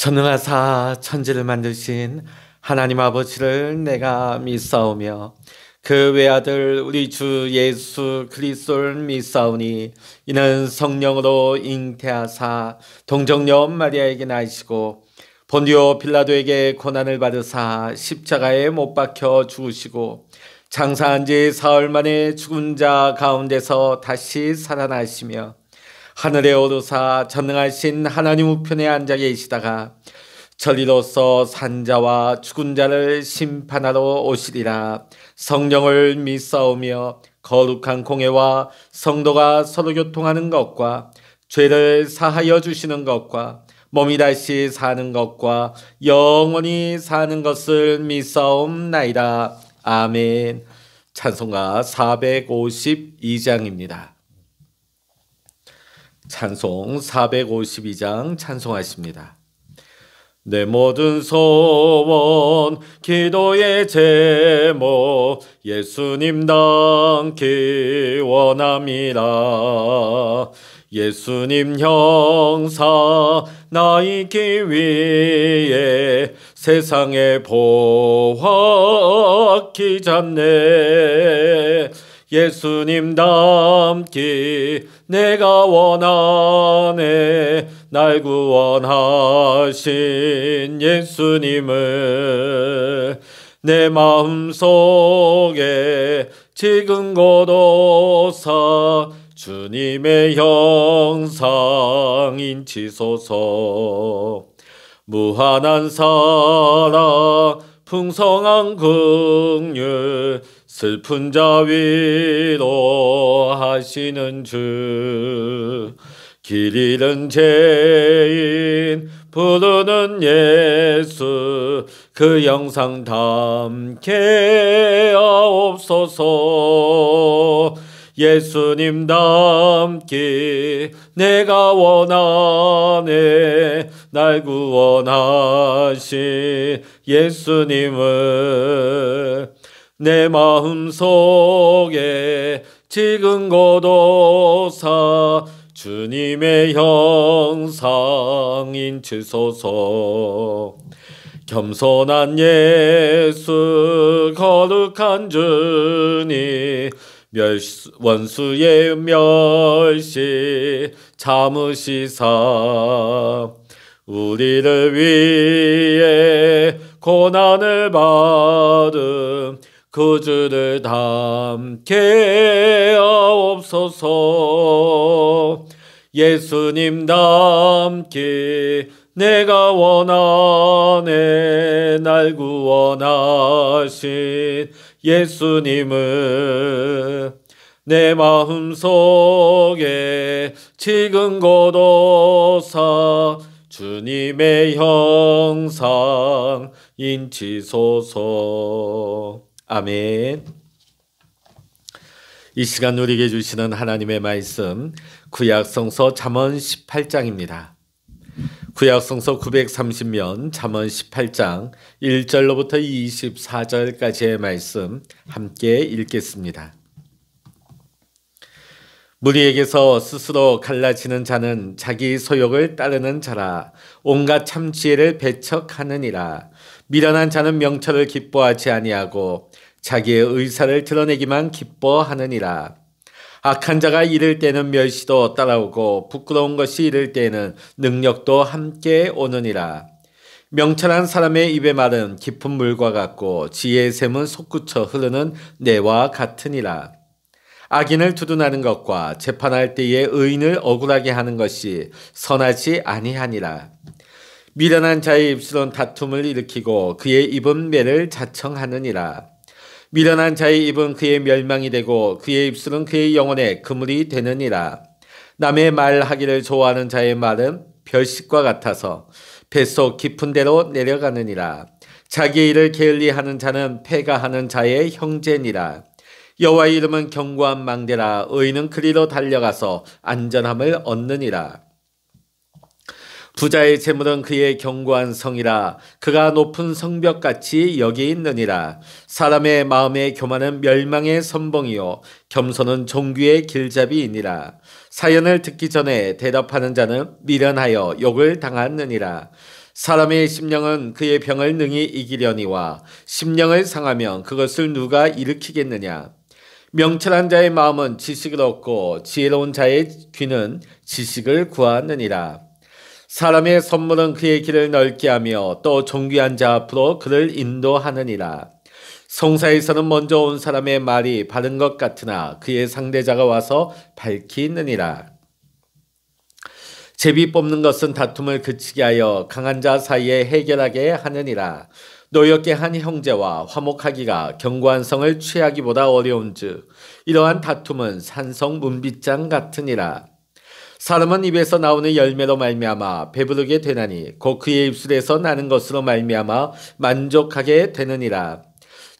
전능하사 천지를 만드신 하나님 아버지를 내가 믿사오며 그 외아들 우리 주 예수 그리스도를 믿사오니 이는 성령으로 잉태하사 동정녀 마리아에게 나시고 본디오 빌라도에게 고난을 받으사 십자가에 못 박혀 죽으시고 장사한 지 사흘 만에 죽은 자 가운데서 다시 살아나시며 하늘에 오르사 전능하신 하나님 우편에 앉아 계시다가 전리로서 산자와 죽은 자를 심판하러 오시리라. 성령을 믿사오며 거룩한 공회와 성도가 서로 교통하는 것과 죄를 사하여 주시는 것과 몸이 다시 사는 것과 영원히 사는 것을 믿사옵나이다. 아멘. 찬송가 452장입니다. 찬송 452장 찬송하십니다. 내 모든 소원 기도의 제목 예수님 닮기 원함이라. 예수님 형사 나이기 위해 세상에 보았기 잡네. 예수님 닮기 내가 원하네. 날 구원하신 예수님을 내 마음속에 지금 고도사 주님의 형상 인치소서. 무한한 사랑 풍성한 긍휼 슬픈 자 위로하시는 주. 길 잃은 죄인 부르는 예수 그 영상 담게 하옵소서. 예수님 닮기 내가 원하네. 날 구원하신 예수님을 내 마음속에 지금 고도사 주님의 형상 인치소서. 겸손한 예수 거룩한 주님 원수의 멸시 참으시사 우리를 위해 고난을 받은 그 주를 닮게 하옵소서. 예수님 닮기 내가 원하네. 날 구원하신 예수님을 내 마음속에 지금 고도사 주님의 형상 인치소서. 아멘. 이 시간 우리에게 주시는 하나님의 말씀 구약성서 잠언 18장입니다. 구약성서 930면 잠언 18장 1절로부터 24절까지의 말씀 함께 읽겠습니다. 무리에게서 스스로 갈라지는 자는 자기 소욕을 따르는 자라. 온갖 참지혜를 배척하느니라. 미련한 자는 명철을 기뻐하지 아니하고 자기의 의사를 드러내기만 기뻐하느니라. 악한 자가 이를 때는 멸시도 따라오고 부끄러운 것이 이를 때는 능력도 함께 오느니라. 명철한 사람의 입의 말은 깊은 물과 같고 지혜의 샘은 솟구쳐 흐르는 내와 같으니라. 악인을 두둔하는 것과 재판할 때에 의인을 억울하게 하는 것이 선하지 아니하니라. 미련한 자의 입술은 다툼을 일으키고 그의 입은 매를 자청하느니라. 미련한 자의 입은 그의 멸망이 되고 그의 입술은 그의 영혼의 그물이 되느니라. 남의 말하기를 좋아하는 자의 말은 별식과 같아서 뱃속 깊은 데로 내려가느니라. 자기의 일을 게을리하는 자는 패가하는 자의 형제니라. 여호와의 이름은 견고한 망대라. 의인은 그리로 달려가서 안전함을 얻느니라. 부자의 재물은 그의 견고한 성이라. 그가 높은 성벽같이 여기 있느니라. 사람의 마음의 교만은 멸망의 선봉이요 겸손은 종귀의 길잡이이니라. 사연을 듣기 전에 대답하는 자는 미련하여 욕을 당하느니라. 사람의 심령은 그의 병을 능히 이기려니와 심령을 상하면 그것을 누가 일으키겠느냐. 명철한 자의 마음은 지식을 얻고 지혜로운 자의 귀는 지식을 구하느니라. 사람의 선물은 그의 길을 넓게 하며 또 존귀한 자 앞으로 그를 인도하느니라. 성사에서는 먼저 온 사람의 말이 바른 것 같으나 그의 상대자가 와서 밝히느니라. 제비 뽑는 것은 다툼을 그치게 하여 강한 자 사이에 해결하게 하느니라. 노엽게 한 형제와 화목하기가 견고한 성을 취하기보다 어려운즉 이러한 다툼은 산성 문빗장 같으니라. 사람은 입에서 나오는 열매로 말미암아 배부르게 되나니 곧 그의 입술에서 나는 것으로 말미암아 만족하게 되느니라.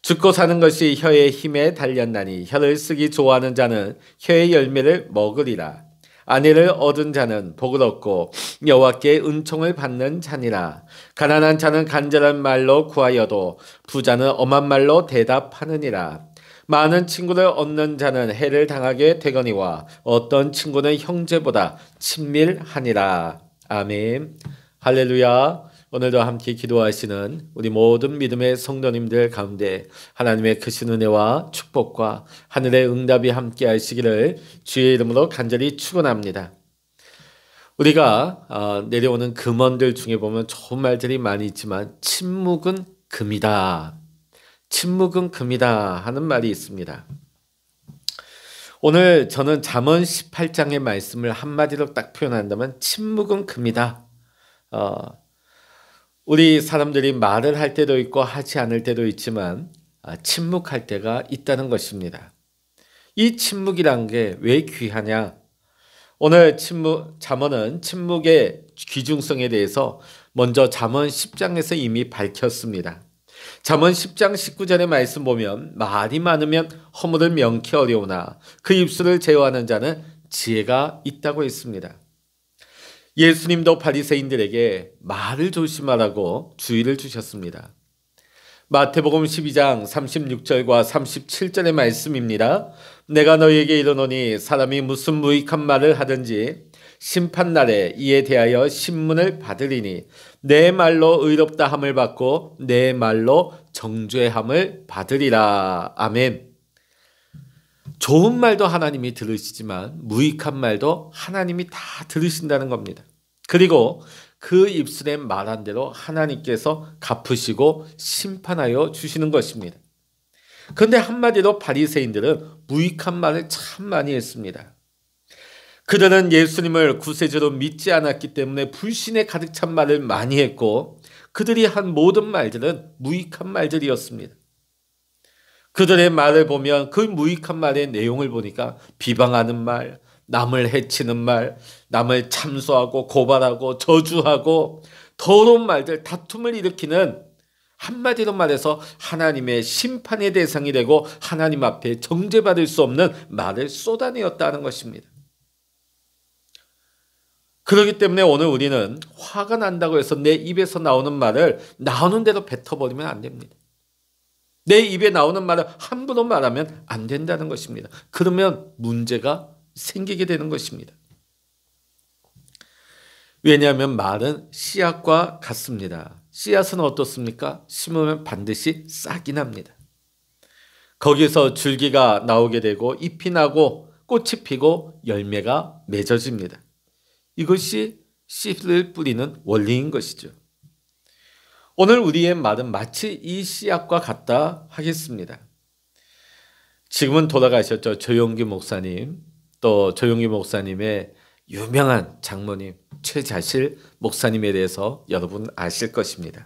죽고 사는 것이 혀의 힘에 달렸나니 혀를 쓰기 좋아하는 자는 혀의 열매를 먹으리라. 아내를 얻은 자는 복을 얻고 여호와께 은총을 받는 자니라. 가난한 자는 간절한 말로 구하여도 부자는 엄한 말로 대답하느니라. 많은 친구를 얻는 자는 해를 당하게 되거니와 어떤 친구는 형제보다 친밀하니라. 아멘. 할렐루야. 오늘도 함께 기도하시는 우리 모든 믿음의 성도님들 가운데 하나님의 크신 은혜와 축복과 하늘의 응답이 함께 하시기를 주의 이름으로 간절히 축원합니다. 우리가 내려오는 금언들 중에 보면 좋은 말들이 많이 있지만 침묵은 금이다. 침묵은 금이다 하는 말이 있습니다. 오늘 저는 잠언 18장의 말씀을 한마디로 딱 표현한다면 침묵은 금이다. 우리 사람들이 말을 할 때도 있고 하지 않을 때도 있지만 침묵할 때가 있다는 것입니다. 이 침묵이란 게 왜 귀하냐? 오늘 잠언은 침묵의 귀중성에 대해서 먼저 잠언 10장에서 이미 밝혔습니다. 잠언 10장 19절의 말씀 보면 말이 많으면 허물을 명키 어려우나 그 입술을 제어하는 자는 지혜가 있다고 했습니다. 예수님도 바리새인들에게 말을 조심하라고 주의를 주셨습니다. 마태복음 12장 36절과 37절의 말씀입니다. 내가 너희에게 이르노니 사람이 무슨 무익한 말을 하든지 심판날에 이에 대하여 신문을 받으리니 내 말로 의롭다 함을 받고 내 말로 정죄함을 받으리라. 아멘. 좋은 말도 하나님이 들으시지만 무익한 말도 하나님이 다 들으신다는 겁니다. 그리고 그 입술에 말한 대로 하나님께서 갚으시고 심판하여 주시는 것입니다. 그런데 한마디로 바리새인들은 무익한 말을 참 많이 했습니다. 그들은 예수님을 구세주로 믿지 않았기 때문에 불신에 가득 찬 말을 많이 했고 그들이 한 모든 말들은 무익한 말들이었습니다. 그들의 말을 보면 그 무익한 말의 내용을 보니까 비방하는 말, 남을 해치는 말, 남을 참소하고 고발하고 저주하고 더러운 말들, 다툼을 일으키는 한마디로 말해서 하나님의 심판의 대상이 되고 하나님 앞에 정죄받을 수 없는 말을 쏟아내었다는 것입니다. 그렇기 때문에 오늘 우리는 화가 난다고 해서 내 입에서 나오는 말을 나오는 대로 뱉어버리면 안 됩니다. 내 입에 나오는 말을 함부로 말하면 안 된다는 것입니다. 그러면 문제가 생기게 되는 것입니다. 왜냐하면 말은 씨앗과 같습니다. 씨앗은 어떻습니까? 심으면 반드시 싹이 납니다. 거기서 줄기가 나오게 되고 잎이 나고 꽃이 피고 열매가 맺어집니다. 이것이 씨를 뿌리는 원리인 것이죠. 오늘 우리의 말은 마치 이 씨앗과 같다 하겠습니다. 지금은 돌아가셨죠. 조용기 목사님, 또 조용기 목사님의 유명한 장모님 최자실 목사님에 대해서 여러분 아실 것입니다.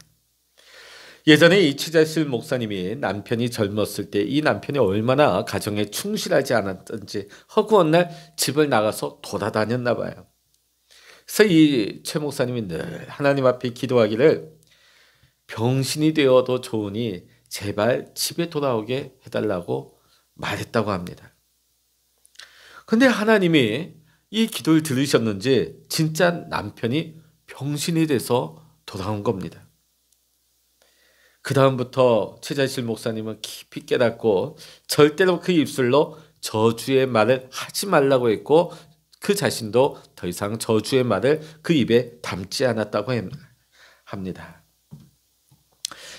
예전에 이 최자실 목사님이 남편이 젊었을 때 이 남편이 얼마나 가정에 충실하지 않았던지 허구한 날 집을 나가서 돌아다녔나 봐요. 그래서 이 최 목사님이 늘 하나님 앞에 기도하기를 병신이 되어도 좋으니 제발 집에 돌아오게 해달라고 말했다고 합니다. 그런데 하나님이 이 기도를 들으셨는지 진짜 남편이 병신이 돼서 돌아온 겁니다. 그 다음부터 최자실 목사님은 깊이 깨닫고 절대로 그 입술로 저주의 말을 하지 말라고 했고 그 자신도 더 이상 저주의 말을 그 입에 담지 않았다고 합니다. 합니다.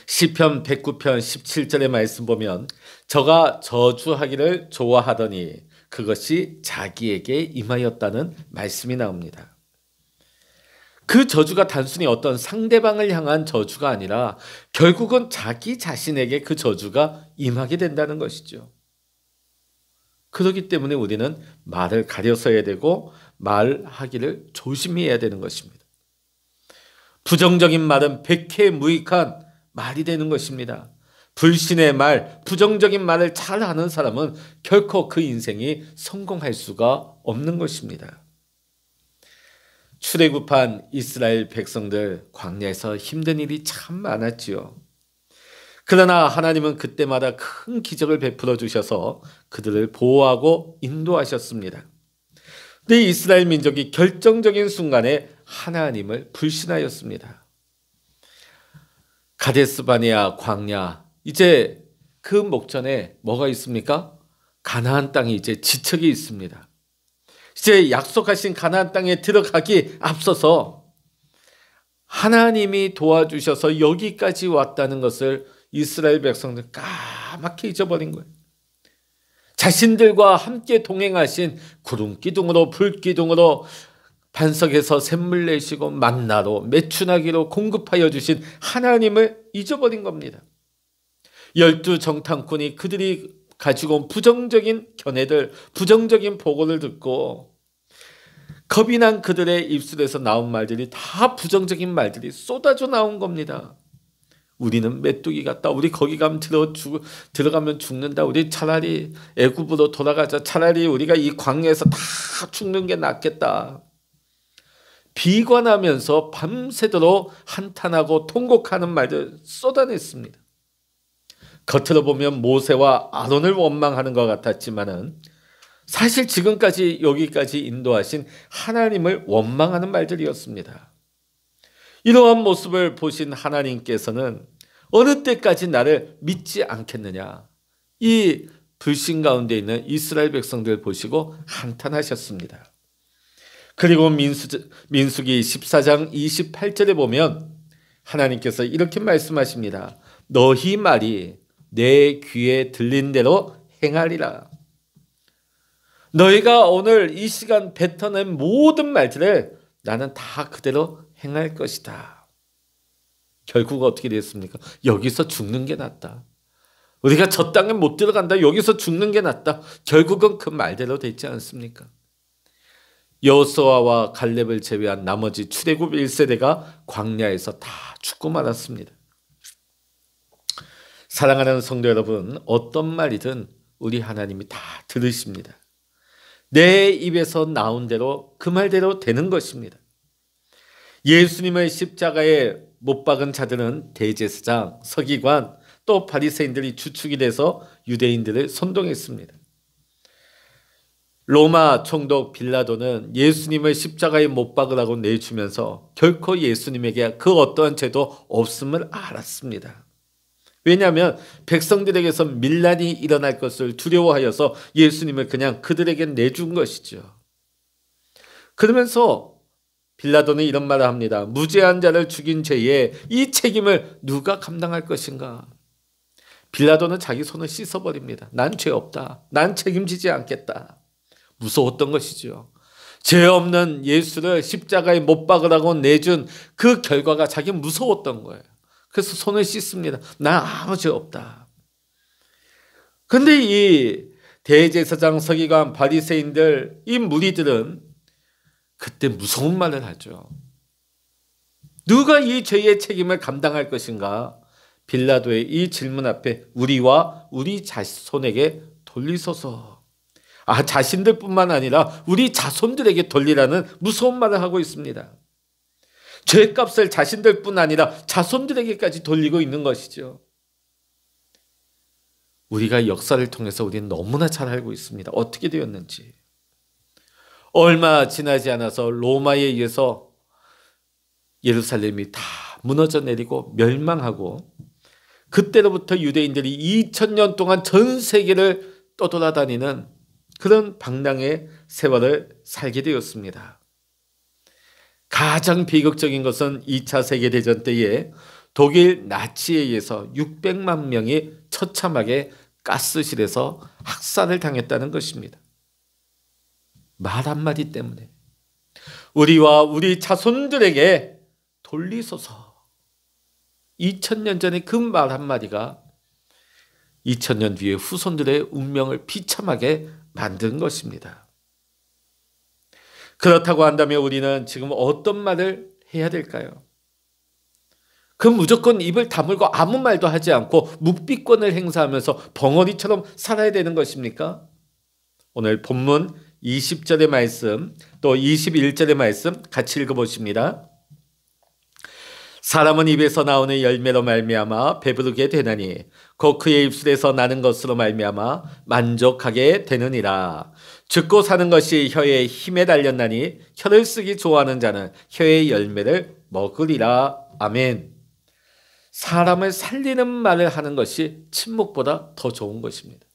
시편 109편 17절의 말씀 보면 저가 저주하기를 좋아하더니 그것이 자기에게 임하였다는 말씀이 나옵니다. 그 저주가 단순히 어떤 상대방을 향한 저주가 아니라 결국은 자기 자신에게 그 저주가 임하게 된다는 것이죠. 그렇기 때문에 우리는 말을 가려서 해야 되고 말하기를 조심히 해야 되는 것입니다. 부정적인 말은 백해무익한 말이 되는 것입니다. 불신의 말, 부정적인 말을 잘하는 사람은 결코 그 인생이 성공할 수가 없는 것입니다. 출애굽한 이스라엘 백성들 광야에서 힘든 일이 참 많았지요. 그러나 하나님은 그때마다 큰 기적을 베풀어 주셔서 그들을 보호하고 인도하셨습니다. 근데 이스라엘 민족이 결정적인 순간에 하나님을 불신하였습니다. 가데스바네아 광야, 이제 그 목전에 뭐가 있습니까? 가나안 땅이 이제 지척이 있습니다. 이제 약속하신 가나안 땅에 들어가기 앞서서 하나님이 도와주셔서 여기까지 왔다는 것을 이스라엘 백성들 까맣게 잊어버린 거예요. 자신들과 함께 동행하신 구름기둥으로 불기둥으로 반석에서 샘물 내시고 만나로 매춘하기로 공급하여 주신 하나님을 잊어버린 겁니다. 12 정탐꾼이 그들이 가지고 온 부정적인 견해들, 부정적인 보고를 듣고 겁이 난 그들의 입술에서 나온 말들이 다 부정적인 말들이 쏟아져 나온 겁니다. 우리는 메뚜기 같다. 우리 거기 가면 들어가면 죽는다. 우리 차라리 애굽으로 돌아가자. 차라리 우리가 이 광야에서 다 죽는 게 낫겠다. 비관하면서 밤새도록 한탄하고 통곡하는 말들 쏟아냈습니다. 겉으로 보면 모세와 아론을 원망하는 것 같았지만은 사실 지금까지 여기까지 인도하신 하나님을 원망하는 말들이었습니다. 이러한 모습을 보신 하나님께서는 어느 때까지 나를 믿지 않겠느냐, 이 불신 가운데 있는 이스라엘 백성들 보시고 한탄하셨습니다. 그리고 민수기 14장 28절에 보면 하나님께서 이렇게 말씀하십니다. 너희 말이 내 귀에 들린 대로 행하리라. 너희가 오늘 이 시간 뱉어낸 모든 말들을 나는 다 그대로 행할 것이다. 결국 어떻게 됐습니까? 여기서 죽는 게 낫다. 우리가 저 땅에 못 들어간다. 여기서 죽는 게 낫다. 결국은 그 말대로 됐지 않습니까? 여호수아와 갈렙을 제외한 나머지 출애굽 1세대가 광야에서 다 죽고 말았습니다. 사랑하는 성도 여러분, 어떤 말이든 우리 하나님이 다 들으십니다. 내 입에서 나온 대로 그 말대로 되는 것입니다. 예수님의 십자가에 못 박은 자들은 대제사장, 서기관, 또 바리새인들이 주축이 돼서 유대인들을 선동했습니다. 로마 총독 빌라도는 예수님을 십자가에 못 박으라고 내주면서 결코 예수님에게 그 어떠한 죄도 없음을 알았습니다. 왜냐하면 백성들에게서 밀란이 일어날 것을 두려워하여서 예수님을 그냥 그들에게 내준 것이죠. 그러면서 빌라도는 이런 말을 합니다. 무죄한 자를 죽인 죄에 이 책임을 누가 감당할 것인가? 빌라도는 자기 손을 씻어버립니다. 난 죄 없다. 난 책임지지 않겠다. 무서웠던 것이죠. 죄 없는 예수를 십자가에 못 박으라고 내준 그 결과가 자기 무서웠던 거예요. 그래서 손을 씻습니다. 난 아무 죄 없다. 그런데 이 대제사장, 서기관, 바리새인들, 이 무리들은 그때 무서운 말을 하죠. 누가 이 죄의 책임을 감당할 것인가? 빌라도의 이 질문 앞에 우리와 우리 자손에게 돌리소서. 자신들뿐만 아니라 우리 자손들에게 돌리라는 무서운 말을 하고 있습니다. 죄값을 자신들뿐 아니라 자손들에게까지 돌리고 있는 것이죠. 우리가 역사를 통해서 우리는 너무나 잘 알고 있습니다. 어떻게 되었는지. 얼마 지나지 않아서 로마에 의해서 예루살렘이 다 무너져 내리고 멸망하고 그때로부터 유대인들이 2000년 동안 전 세계를 떠돌아다니는 그런 방랑의 세월을 살게 되었습니다. 가장 비극적인 것은 2차 세계대전 때에 독일 나치에 의해서 600만 명이 처참하게 가스실에서 학살을 당했다는 것입니다. 말 한마디 때문에. 우리와 우리 자손들에게 돌리소서. 2000년 전에 그 말 한마디가 2000년 뒤에 후손들의 운명을 비참하게 만든 것입니다. 그렇다고 한다면 우리는 지금 어떤 말을 해야 될까요? 그 무조건 입을 다물고 아무 말도 하지 않고 묵비권을 행사하면서 벙어리처럼 살아야 되는 것입니까? 오늘 본문 20절의 말씀 또 21절의 말씀 같이 읽어보십니다. 사람은 입에서 나오는 열매로 말미암아 배부르게 되나니 곧 그의 입술에서 나는 것으로 말미암아 만족하게 되느니라. 죽고 사는 것이 혀의 힘에 달렸나니 혀를 쓰기 좋아하는 자는 혀의 열매를 먹으리라. 아멘. 사람을 살리는 말을 하는 것이 침묵보다 더 좋은 것입니다.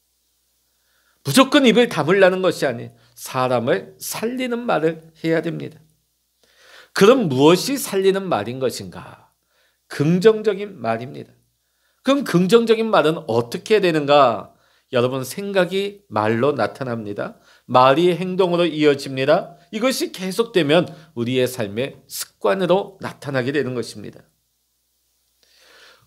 무조건 입을 다물라는 것이 아닌 사람을 살리는 말을 해야 됩니다. 그럼 무엇이 살리는 말인 것인가? 긍정적인 말입니다. 그럼 긍정적인 말은 어떻게 되는가? 여러분, 생각이 말로 나타납니다. 말이 행동으로 이어집니다. 이것이 계속되면 우리의 삶의 습관으로 나타나게 되는 것입니다.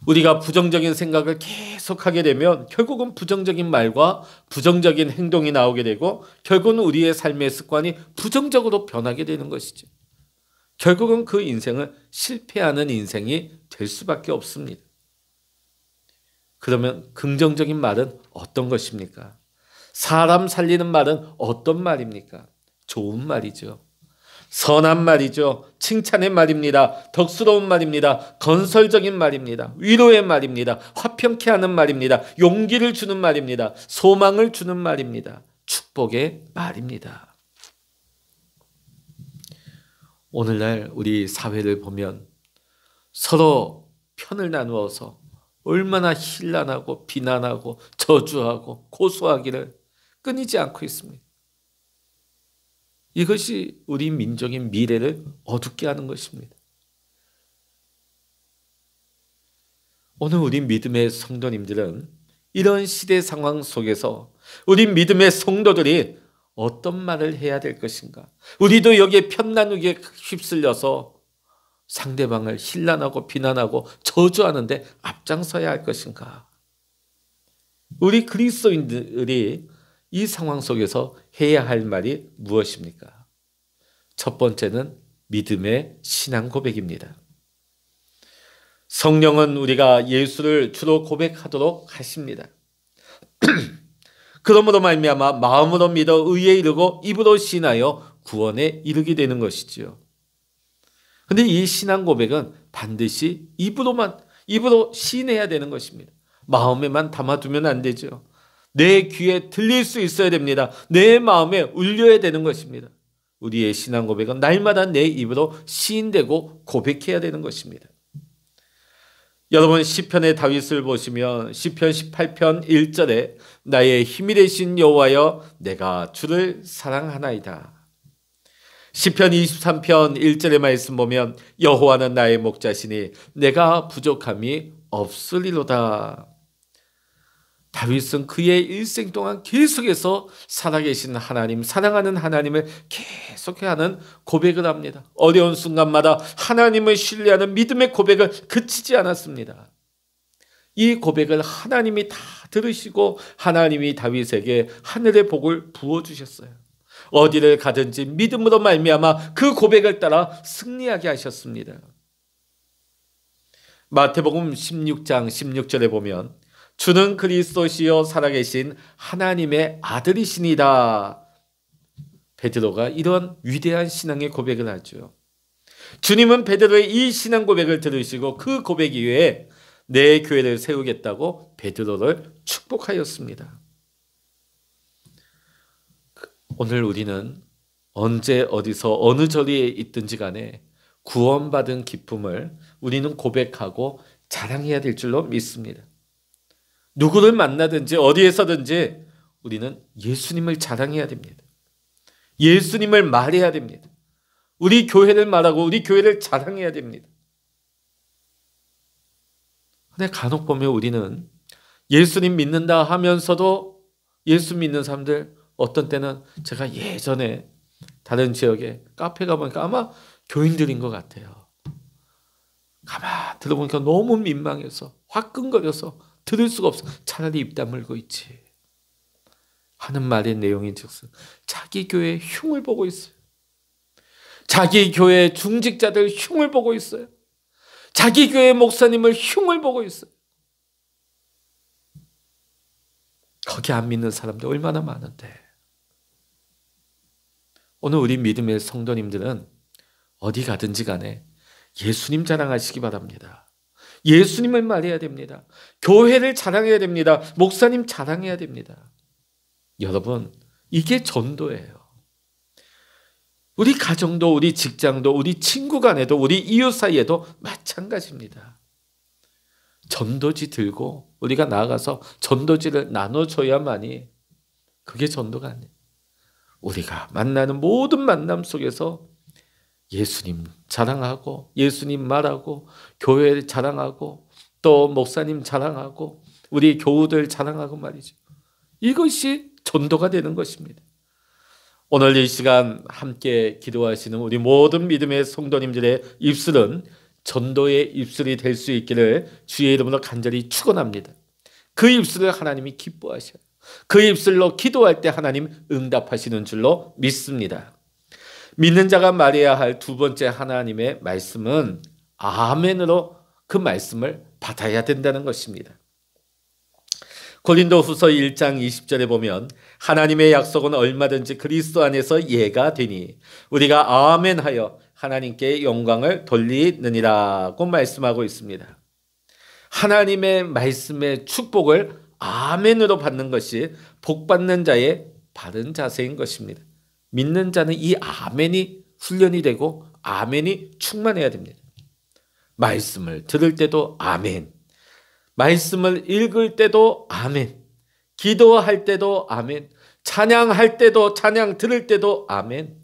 우리가 부정적인 생각을 계속하게 되면 결국은 부정적인 말과 부정적인 행동이 나오게 되고 결국은 우리의 삶의 습관이 부정적으로 변하게 되는 것이죠. 결국은 그 인생은 실패하는 인생이 될 수밖에 없습니다. 그러면 긍정적인 말은 어떤 것입니까? 사람 살리는 말은 어떤 말입니까? 좋은 말이죠. 선한 말이죠. 칭찬의 말입니다. 덕스러운 말입니다. 건설적인 말입니다. 위로의 말입니다. 화평케 하는 말입니다. 용기를 주는 말입니다. 소망을 주는 말입니다. 축복의 말입니다. 오늘날 우리 사회를 보면 서로 편을 나누어서 얼마나 힐난하고 비난하고 저주하고 고소하기를 끊이지 않고 있습니다. 이것이 우리 민족의 미래를 어둡게 하는 것입니다. 오늘 우리 믿음의 성도님들은 이런 시대 상황 속에서 우리 믿음의 성도들이 어떤 말을 해야 될 것인가? 우리도 여기에 편나누기에 휩쓸려서 상대방을 힐난하고 비난하고 저주하는데 앞장서야 할 것인가? 우리 그리스도인들이 이 상황 속에서 해야 할 말이 무엇입니까? 첫 번째는 믿음의 신앙 고백입니다. 성령은 우리가 예수를 주로 고백하도록 하십니다. 그러므로 말미암아 마음으로 믿어 의에 이르고 입으로 시인하여 구원에 이르게 되는 것이지요. 그런데 이 신앙 고백은 반드시 입으로 시인해야 되는 것입니다. 마음에만 담아두면 안 되죠. 내 귀에 들릴 수 있어야 됩니다. 내 마음에 울려야 되는 것입니다. 우리의 신앙 고백은 날마다 내 입으로 시인되고 고백해야 되는 것입니다. 여러분, 시편의 다윗을 보시면 시편 18편 1절에 나의 힘이 되신 여호와여 내가 주를 사랑하나이다. 시편 23편 1절의 말씀 보면 여호와는 나의 목자시니 내가 부족함이 없으리로다. 다윗은 그의 일생 동안 계속해서 살아계신 하나님, 사랑하는 하나님을 계속해야 하는 고백을 합니다. 어려운 순간마다 하나님을 신뢰하는 믿음의 고백을 그치지 않았습니다. 이 고백을 하나님이 다 들으시고 하나님이 다윗에게 하늘의 복을 부어주셨어요. 어디를 가든지 믿음으로 말미암아 그 고백을 따라 승리하게 하셨습니다. 마태복음 16장 16절에 보면 주는 그리스도시요 살아계신 하나님의 아들이시니다. 베드로가 이런 위대한 신앙의 고백을 하죠. 주님은 베드로의 이 신앙 고백을 들으시고 그 고백 이후에 내 교회를 세우겠다고 베드로를 축복하였습니다. 오늘 우리는 언제 어디서 어느 자리에 있든지 간에 구원받은 기쁨을 우리는 고백하고 자랑해야 될 줄로 믿습니다. 누구를 만나든지 어디에서든지 우리는 예수님을 자랑해야 됩니다. 예수님을 말해야 됩니다. 우리 교회를 말하고 우리 교회를 자랑해야 됩니다. 근데 간혹 보면 우리는 예수님 믿는다 하면서도 예수 믿는 사람들 어떤 때는 제가 예전에 다른 지역에 카페 가보니까 아마 교인들인 것 같아요. 가만 들어보니까 너무 민망해서 화끈거려서 들을 수가 없어. 차라리 입 다물고 있지 하는 말의 내용인 즉슨 자기 교회 흉을 보고 있어요. 자기 교회 중직자들 흉을 보고 있어요. 자기 교회 목사님을 흉을 보고 있어요. 거기 안 믿는 사람들 얼마나 많은데. 오늘 우리 믿음의 성도님들은 어디 가든지 간에 예수님 자랑하시기 바랍니다. 예수님을 말해야 됩니다. 교회를 자랑해야 됩니다. 목사님 자랑해야 됩니다. 여러분, 이게 전도예요. 우리 가정도 우리 직장도 우리 친구 간에도 우리 이웃 사이에도 마찬가지입니다. 전도지 들고 우리가 나아가서 전도지를 나눠줘야만이 그게 전도가 아니에요. 우리가 만나는 모든 만남 속에서 예수님 자랑하고 예수님 말하고 교회 자랑하고 또 목사님 자랑하고 우리 교우들 자랑하고 말이죠. 이것이 전도가 되는 것입니다. 오늘 이 시간 함께 기도하시는 우리 모든 믿음의 성도님들의 입술은 전도의 입술이 될 수 있기를 주의 이름으로 간절히 축원합니다. 그 입술을 하나님이 기뻐하셔요. 그 입술로 기도할 때 하나님 응답하시는 줄로 믿습니다. 믿는 자가 말해야 할 두 번째 하나님의 말씀은 아멘으로 그 말씀을 받아야 된다는 것입니다. 고린도후서 1장 20절에 보면 하나님의 약속은 얼마든지 그리스도 안에서 예가 되니 우리가 아멘하여 하나님께 영광을 돌리느니라고 말씀하고 있습니다. 하나님의 말씀의 축복을 아멘으로 받는 것이 복받는 자의 바른 자세인 것입니다. 믿는 자는 이 아멘이 훈련이 되고 아멘이 충만해야 됩니다. 말씀을 들을 때도 아멘, 말씀을 읽을 때도 아멘, 기도할 때도 아멘, 찬양할 때도 찬양 들을 때도 아멘.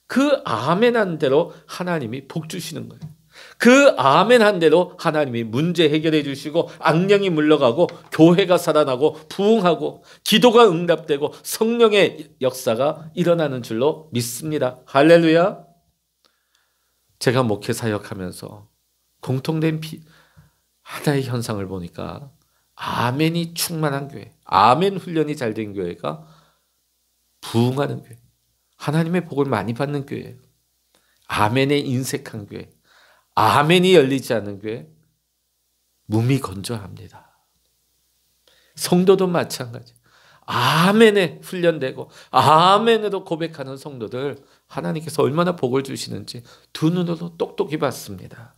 그 아멘한 대로 하나님이 복 주시는 거예요. 그 아멘한 대로 하나님이 문제 해결해 주시고 악령이 물러가고 교회가 살아나고 부흥하고 기도가 응답되고 성령의 역사가 일어나는 줄로 믿습니다. 할렐루야. 제가 목회 사역하면서 공통된 하나의 현상을 보니까 아멘이 충만한 교회, 아멘 훈련이 잘 된 교회가 부흥하는 교회, 하나님의 복을 많이 받는 교회예요. 아멘에 인색한 교회, 아멘이 열리지 않는 교회, 몸이 건조합니다. 성도도 마찬가지. 아멘에 훈련되고 아멘으로 고백하는 성도들 하나님께서 얼마나 복을 주시는지 두 눈으로 똑똑히 봤습니다.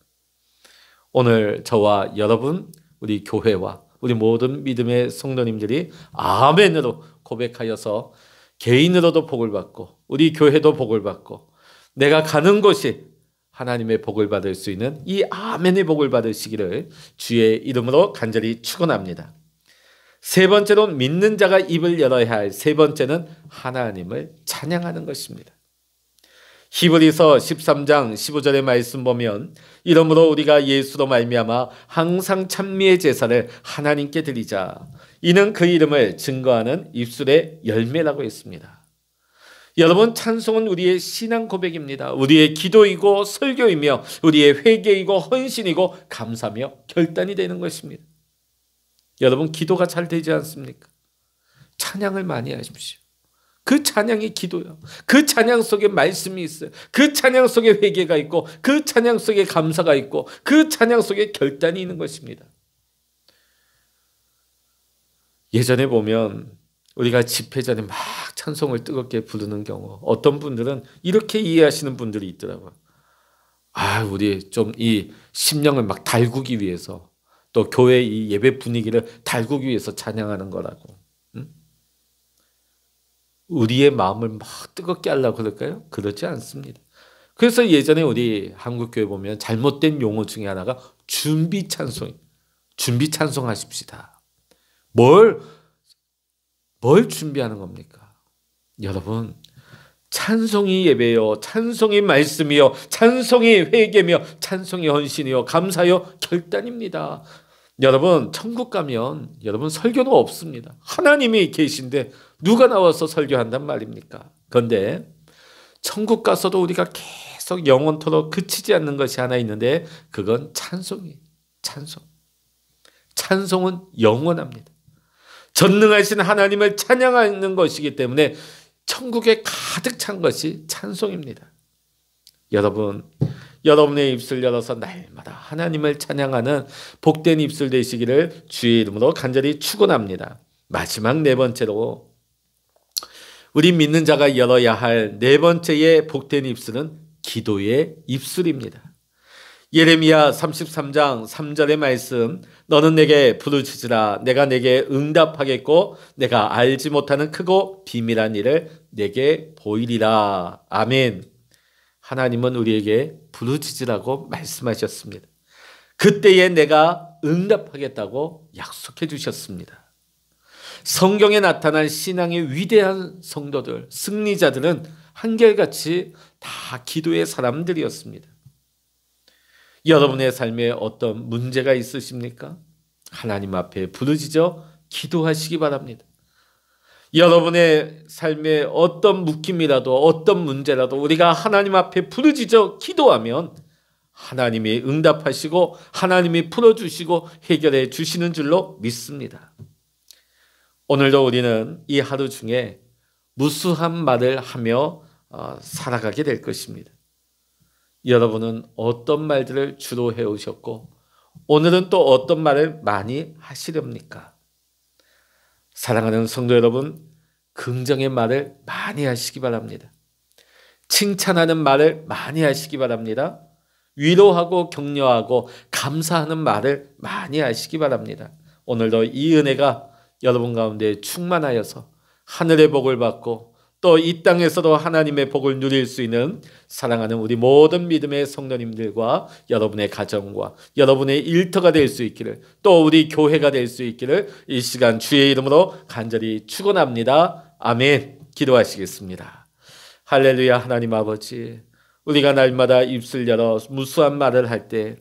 오늘 저와 여러분, 우리 교회와 우리 모든 믿음의 성도님들이 아멘으로 고백하여서 개인으로도 복을 받고 우리 교회도 복을 받고 내가 가는 곳이 하나님의 복을 받을 수 있는 이 아멘의 복을 받으시기를 주의 이름으로 간절히 축원합니다. 세 번째로 믿는 자가 입을 열어야 할 세 번째는 하나님을 찬양하는 것입니다. 히브리서 13장 15절의 말씀 보면 이러므로 우리가 예수로 말미암아 항상 찬미의 제사를 하나님께 드리자. 이는 그 이름을 증거하는 입술의 열매라고 했습니다. 여러분, 찬송은 우리의 신앙 고백입니다. 우리의 기도이고 설교이며 우리의 회개이고 헌신이고 감사며 결단이 되는 것입니다. 여러분, 기도가 잘 되지 않습니까? 찬양을 많이 하십시오. 그 찬양이 기도요. 그 찬양 속에 말씀이 있어요. 그 찬양 속에 회개가 있고 그 찬양 속에 감사가 있고 그 찬양 속에 결단이 있는 것입니다. 예전에 보면 우리가 집회 전에 막 찬송을 뜨겁게 부르는 경우 어떤 분들은 이렇게 이해하시는 분들이 있더라고요. 우리 좀 이 심령을 막 달구기 위해서 또 교회 이 예배 분위기를 달구기 위해서 찬양하는 거라고. 우리의 마음을 막 뜨겁게 하려고 그럴까요? 그렇지 않습니다. 그래서 예전에 우리 한국교회 보면 잘못된 용어 중에 하나가 준비 찬송, 준비 찬송하십시다. 뭘 준비하는 겁니까? 여러분, 찬송이 예배요, 찬송이 말씀이요, 찬송이 회개며, 찬송이 헌신이요, 감사요 결단입니다. 여러분, 천국 가면 여러분 설교는 없습니다. 하나님이 계신데 누가 나와서 설교한단 말입니까? 그런데 천국 가서도 우리가 계속 영원토록 그치지 않는 것이 하나 있는데 그건 찬송이에요. 찬송. 찬송은 영원합니다. 전능하신 하나님을 찬양하는 것이기 때문에 천국에 가득 찬 것이 찬송입니다. 여러분, 여러분의 입술 열어서 날마다 하나님을 찬양하는 복된 입술 되시기를 주의 이름으로 간절히 축원합니다. 마지막 네 번째로 우리 믿는 자가 열어야 할 네 번째의 복된 입술은 기도의 입술입니다. 예레미야 33장 3절의 말씀, 너는 내게 부르짖으라. 내가 내게 응답하겠고 내가 알지 못하는 크고 비밀한 일을 내게 보이리라. 아멘. 하나님은 우리에게 부르짖으라고 말씀하셨습니다. 그때에 내가 응답하겠다고 약속해 주셨습니다. 성경에 나타난 신앙의 위대한 성도들, 승리자들은 한결같이 다 기도의 사람들이었습니다. 여러분의 삶에 어떤 문제가 있으십니까? 하나님 앞에 부르짖어 기도하시기 바랍니다. 여러분의 삶에 어떤 묶임이라도 어떤 문제라도 우리가 하나님 앞에 부르짖어 기도하면 하나님이 응답하시고 하나님이 풀어주시고 해결해 주시는 줄로 믿습니다. 오늘도 우리는 이 하루 중에 무수한 말을 하며 살아가게 될 것입니다. 여러분은 어떤 말들을 주로 해오셨고 오늘은 또 어떤 말을 많이 하시렵니까? 사랑하는 성도 여러분, 긍정의 말을 많이 하시기 바랍니다. 칭찬하는 말을 많이 하시기 바랍니다. 위로하고 격려하고 감사하는 말을 많이 하시기 바랍니다. 오늘도 이 은혜가 여러분 가운데 충만하여서 하늘의 복을 받고 또 이 땅에서도 하나님의 복을 누릴 수 있는 사랑하는 우리 모든 믿음의 성도님들과 여러분의 가정과 여러분의 일터가 될 수 있기를, 또 우리 교회가 될 수 있기를 이 시간 주의 이름으로 간절히 축원합니다. 아멘. 기도하시겠습니다. 할렐루야. 하나님 아버지, 우리가 날마다 입술 열어 무수한 말을 할 때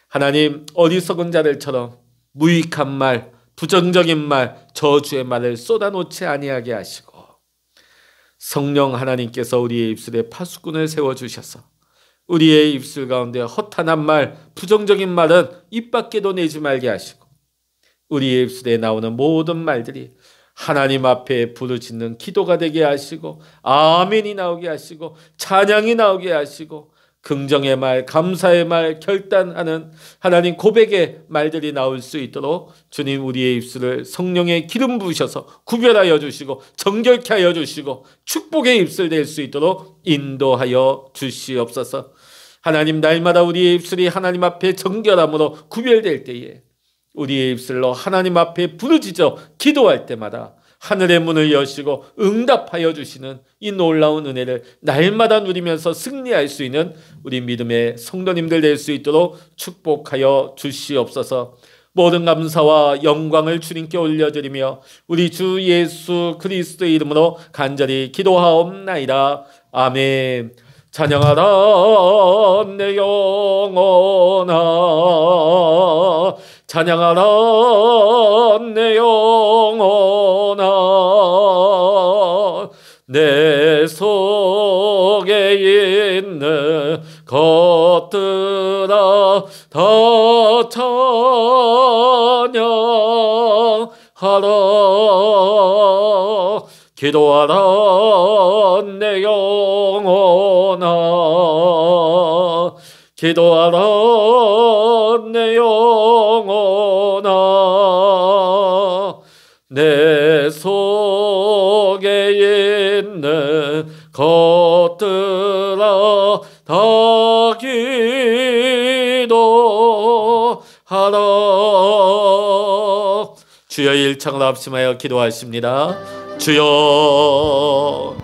하나님, 어리석은 자들처럼 무익한 말, 부정적인 말, 저주의 말을 쏟아놓지 아니하게 하시고 성령 하나님께서 우리의 입술에 파수꾼을 세워주셔서 우리의 입술 가운데 허탄한 말, 부정적인 말은 입 밖에도 내지 말게 하시고 우리의 입술에 나오는 모든 말들이 하나님 앞에 부르짖는 기도가 되게 하시고 아멘이 나오게 하시고 찬양이 나오게 하시고 긍정의 말, 감사의 말, 결단하는 하나님 고백의 말들이 나올 수 있도록 주님 우리의 입술을 성령의 기름 부으셔서 구별하여 주시고 정결케 하여 주시고 축복의 입술 될 수 있도록 인도하여 주시옵소서. 하나님, 날마다 우리의 입술이 하나님 앞에 정결함으로 구별될 때에 우리의 입술로 하나님 앞에 부르짖어 기도할 때마다 하늘의 문을 여시고 응답하여 주시는 이 놀라운 은혜를 날마다 누리면서 승리할 수 있는 우리 믿음의 성도님들 될 수 있도록 축복하여 주시옵소서. 모든 감사와 영광을 주님께 올려드리며 우리 주 예수 그리스도의 이름으로 간절히 기도하옵나이다. 아멘. 찬양하라 내 영혼아, 찬양하라 내 영혼아, 내 속에 있는 것들아 다 찬양하라. 기도하라 내 영혼아, 기도하라 내 영혼아, 내 속에 있는 것들아 다 기도하라. 주여, 일창을 합심하여 기도하십니다. 주여,